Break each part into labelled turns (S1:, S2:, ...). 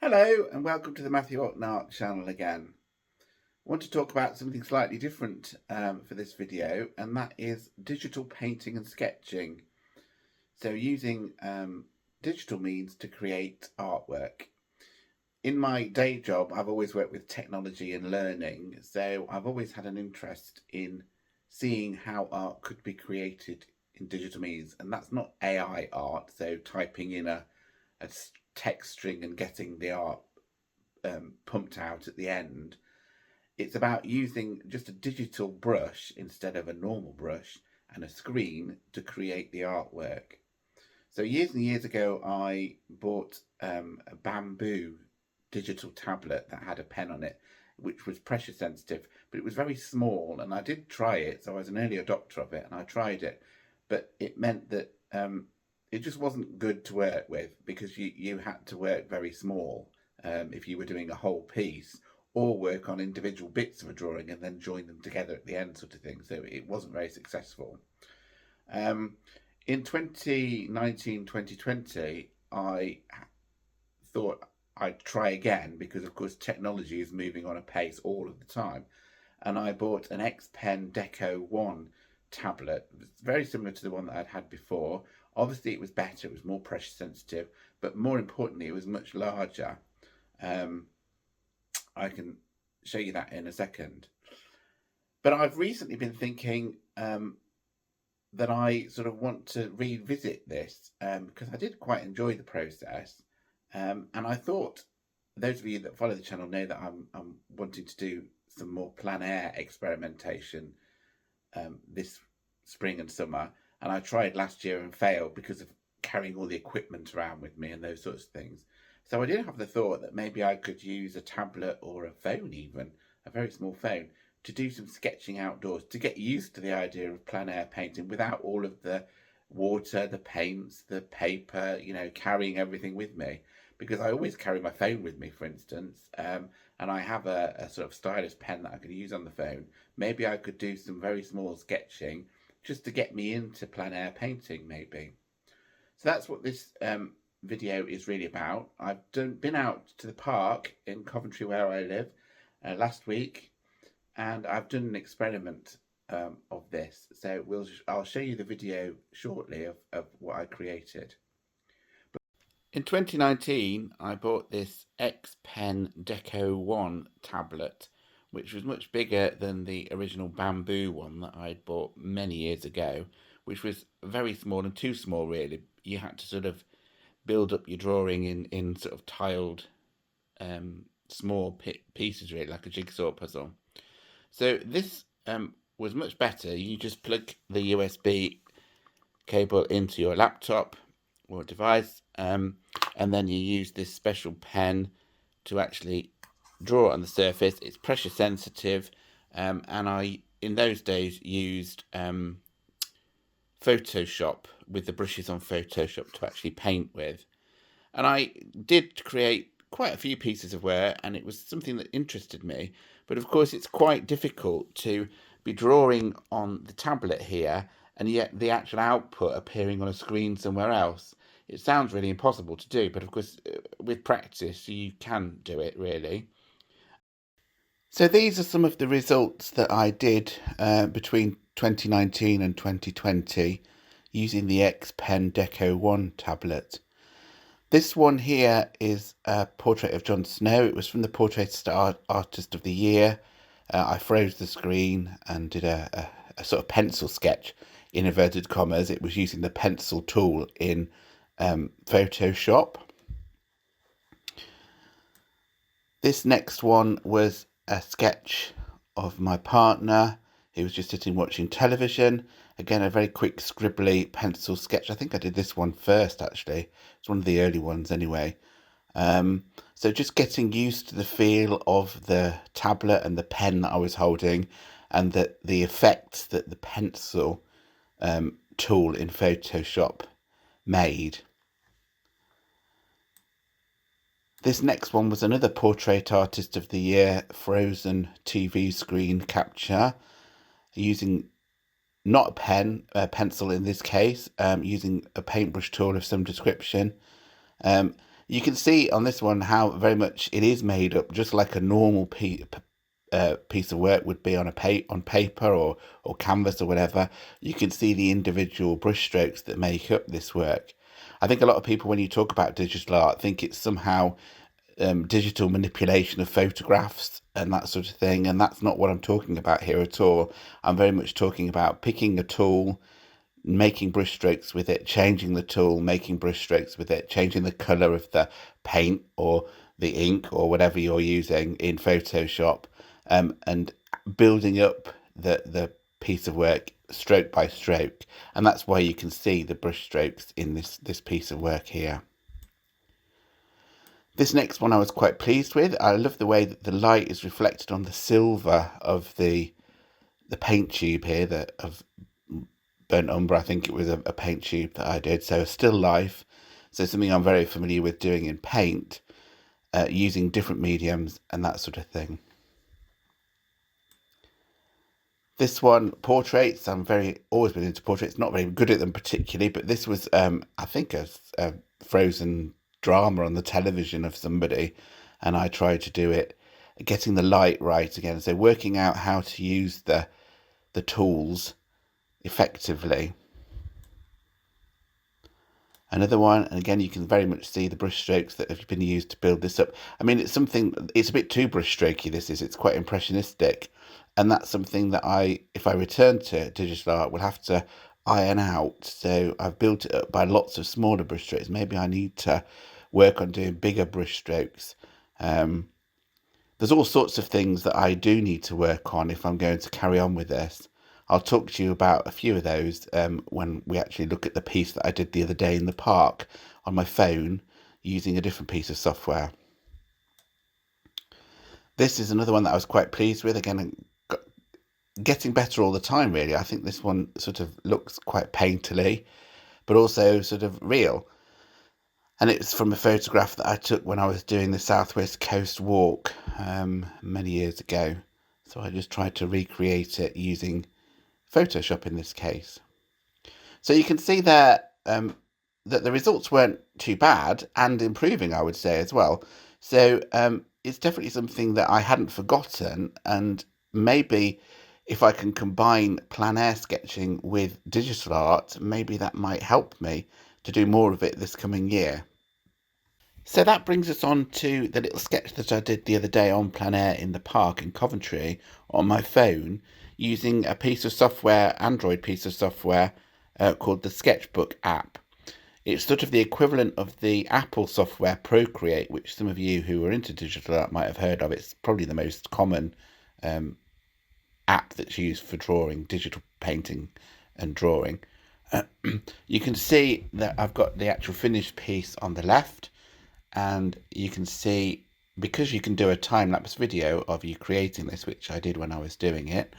S1: Hello and welcome to the Matthew Art channel again. I want to talk about something slightly different for this video, and that is digital painting and sketching. So using digital means to create artwork. In my day job, I've always worked with technology and learning, so I've always had an interest in seeing how art could be created in digital means, and that's not AI art, so typing in a text string and getting the art pumped out at the end. It's about using just a digital brush instead of a normal brush and a screen to create the artwork. So years and years ago, I bought a Bambu digital tablet that had a pen on it, which was pressure sensitive, but it was very small, and I did try it. So I was an early adopter of it, and I tried it, but it meant that it just wasn't good to work with, because you had to work very small if you were doing a whole piece, or work on individual bits of a drawing and then join them together at the end, sort of thing. So it wasn't very successful. In 2019, 2020, I thought I'd try again, because of course technology is moving on a pace all of the time. And I bought an X Pen Deco 1 tablet. It was very similar to the one that I'd had before. Obviously it was better, it was more pressure sensitive, but more importantly, it was much larger. I can show you that in a second. But I've recently been thinking that I sort of want to revisit this because I did quite enjoy the process. And I thought, those of you that follow the channel know that I'm wanting to do some more plein air experimentation this spring and summer. And I tried last year and failed because of carrying all the equipment around with me and those sorts of things. So I did have the thought that maybe I could use a tablet or a phone, even a very small phone, to do some sketching outdoors, to get used to the idea of plein air painting without all of the water, the paints, the paper, carrying everything with me. Because I always carry my phone with me, for instance, and I have a sort of stylus pen that I could use on the phone. Maybe I could do some very small sketching just to get me into plein air painting, maybe. So that's what this video is really about. I've been out to the park in Coventry, where I live, last week, and I've done an experiment of this. So I'll show you the video shortly of what I created. In 2019, I bought this X Pen Deco 1 tablet, which was much bigger than the original Bambu one that I'd bought many years ago, which was very small, and too small really. You had to sort of build up your drawing in sort of tiled small pieces, really, like a jigsaw puzzle. So this was much better. You just plug the USB cable into your laptop or device, and then you use this special pen to actually draw on the surface. It's pressure sensitive, and I, in those days, used Photoshop, with the brushes on Photoshop, to actually paint with. And I did create quite a few pieces of work, and it was something that interested me. But of course, it's quite difficult to be drawing on the tablet here and yet the actual output appearing on a screen somewhere else. It sounds really impossible to do, but of course, with practice, you can do it, really. So these are some of the results that I did between 2019 and 2020 using the X Pen Deco 1 tablet. This one here is a portrait of Jon Snow. It was from the Portrait Artist of the Year. I froze the screen and did a sort of pencil sketch, in inverted commas. It was using the pencil tool in Photoshop. This next one was a sketch of my partner. He was just sitting watching television. Again, a very quick scribbly pencil sketch. I think I did this one first, actually. It's one of the early ones anyway. So just getting used to the feel of the tablet and the pen that I was holding, and the effects that the pencil tool in Photoshop made. This next one was another Portrait Artist of the Year frozen TV screen capture, using not a pen, a pencil in this case, using a paintbrush tool of some description. You can see on this one how very much it is made up, just like a normal piece of work would be on on paper or canvas or whatever. You can see the individual brush strokes that make up this work. I think a lot of people, when you talk about digital art, think it's somehow digital manipulation of photographs and that sort of thing, and that's not what I'm talking about here at all. I'm very much talking about picking a tool, making brush strokes with it, changing the tool, making brush strokes with it, changing the color of the paint or the ink or whatever you're using in Photoshop, and building up the piece of work stroke by stroke. And that's why you can see the brush strokes in this piece of work here. This next one I was quite pleased with. I love the way that the light is reflected on the silver of the paint tube here, of burnt umber. I think it was a paint tube that I did. So a still life. So something I'm very familiar with doing in paint, using different mediums and that sort of thing. This one, portraits. I'm always been into portraits. Not very good at them particularly, but this was, I think, a frozen drama on the television of somebody, and I tried to do it, getting the light right again. So working out how to use the tools effectively. Another one, and again you can very much see the brush strokes that have been used to build this up. I mean, it's a bit too brush strokey, it's quite impressionistic, and that's something that if I return to digital art, will have to iron out. So I've built it up by lots of smaller brush strokes. Maybe I need to work on doing bigger brush strokes. There's all sorts of things that I do need to work on if I'm going to carry on with this. I'll talk to you about a few of those when we actually look at the piece that I did the other day in the park on my phone using a different piece of software. This is another one that I was quite pleased with. Again, getting better all the time, really. I think this one sort of looks quite painterly, but also sort of real. And it's from a photograph that I took when I was doing the Southwest Coast walk many years ago. So I just tried to recreate it using Photoshop in this case. So you can see there that the results weren't too bad, and improving, I would say, as well. So it's definitely something that I hadn't forgotten, and maybe if I can combine plein air sketching with digital art, maybe that might help me to do more of it this coming year. So that brings us on to the little sketch that I did the other day on plein air in the park in Coventry on my phone, using a piece of software, Android piece of software, called the Sketchbook app. It's sort of the equivalent of the Apple software Procreate, which some of you who are into digital art might have heard of. It's probably the most common app that's used for drawing, digital painting and drawing. You can see that I've got the actual finished piece on the left, and you can see, because you can do a time-lapse video of you creating this, which I did when I was doing it,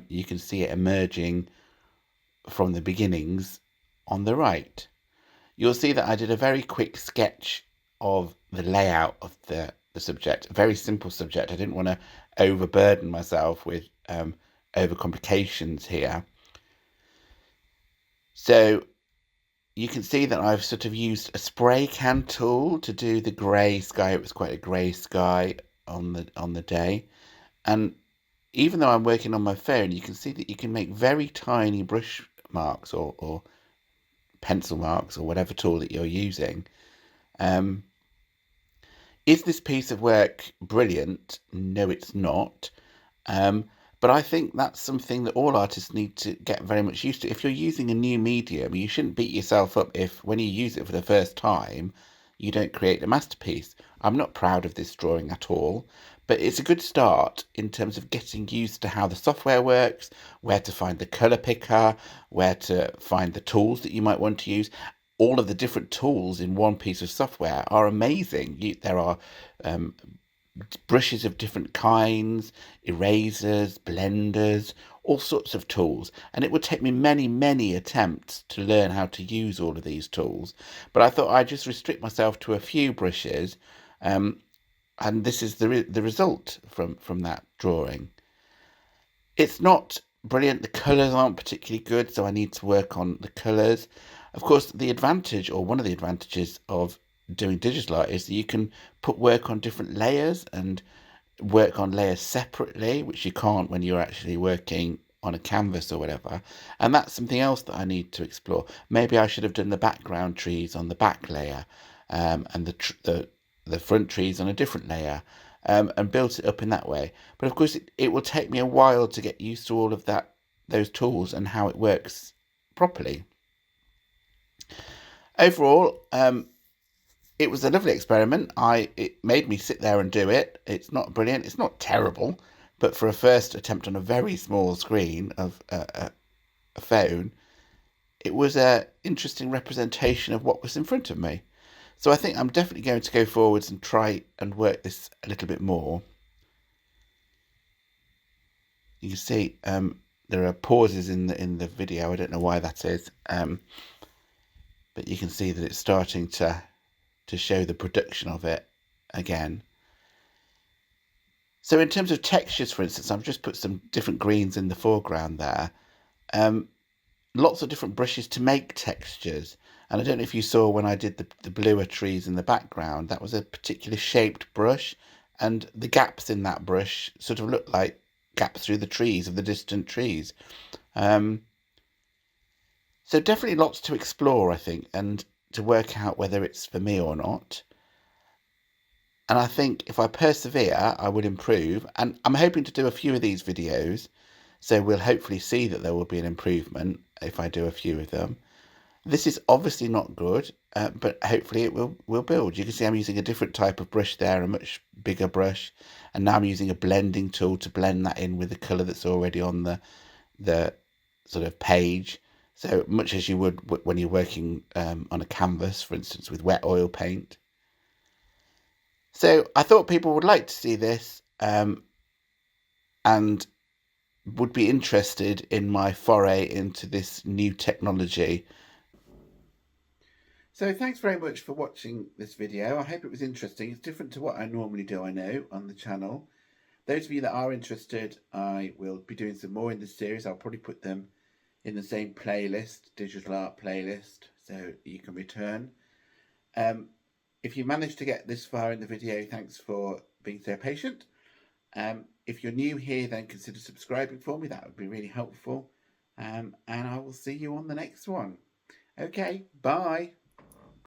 S1: you can see it emerging from the beginnings on the right. You'll see that I did a very quick sketch of the layout of the subject, a very simple subject. I didn't want to overburden myself with overcomplications here. So you can see that I've sort of used a spray can tool to do the grey sky. It was quite a grey sky on the day. And even though I'm working on my phone, you can see that you can make very tiny brush marks or pencil marks or whatever tool that you're using. Is this piece of work brilliant? No, it's not. But I think that's something that all artists need to get very much used to. If you're using a new medium, you shouldn't beat yourself up if, when you use it for the first time, you don't create a masterpiece. I'm not proud of this drawing at all, but it's a good start in terms of getting used to how the software works, where to find the colour picker, where to find the tools that you might want to use. All of the different tools in one piece of software are amazing. There are brushes of different kinds, erasers, blenders, all sorts of tools. And it would take me many, many attempts to learn how to use all of these tools. But I thought I'd just restrict myself to a few brushes. And this is the result from that drawing. It's not brilliant. The colours aren't particularly good, so I need to work on the colours. Of course, the advantage, or one of the advantages of doing digital art is that you can put work on different layers and work on layers separately, which you can't when you're actually working on a canvas or whatever. And that's something else that I need to explore. Maybe I should have done the background trees on the back layer, and the front trees on a different layer, and built it up in that way. But of course, it will take me a while to get used to all of those tools and how it works properly. Overall, it was a lovely experiment. It made me sit there and do it. It's not brilliant. It's not terrible, but for a first attempt on a very small screen of a phone, it was an interesting representation of what was in front of me. So I think I'm definitely going to go forwards and try and work this a little bit more. You can see there are pauses in the video. I don't know why that is, but you can see that it's starting to show the production of it again. So in terms of textures, for instance, I've just put some different greens in the foreground there. Lots of different brushes to make textures. And I don't know if you saw when I did the bluer trees in the background, that was a particular shaped brush. And the gaps in that brush sort of look like gaps through the trees of the distant trees. So definitely lots to explore, I think, and to work out whether it's for me or not. And I think if I persevere, I will improve. And I'm hoping to do a few of these videos. So we'll hopefully see that there will be an improvement if I do a few of them. This is obviously not good, but hopefully it will build. You can see I'm using a different type of brush there, a much bigger brush. And now I'm using a blending tool to blend that in with the colour that's already on the sort of page. So much as you would when you're working on a canvas, for instance, with wet oil paint. So I thought people would like to see this, and would be interested in my foray into this new technology. So thanks very much for watching this video. I hope it was interesting. It's different to what I normally do, I know, on the channel. Those of you that are interested, I will be doing some more in this series. I'll probably put them in the same playlist, digital art playlist, so you can return. If you managed to get this far in the video, thanks for being so patient. If you're new here, then consider subscribing for me. That would be really helpful. And I will see you on the next one. Okay, bye.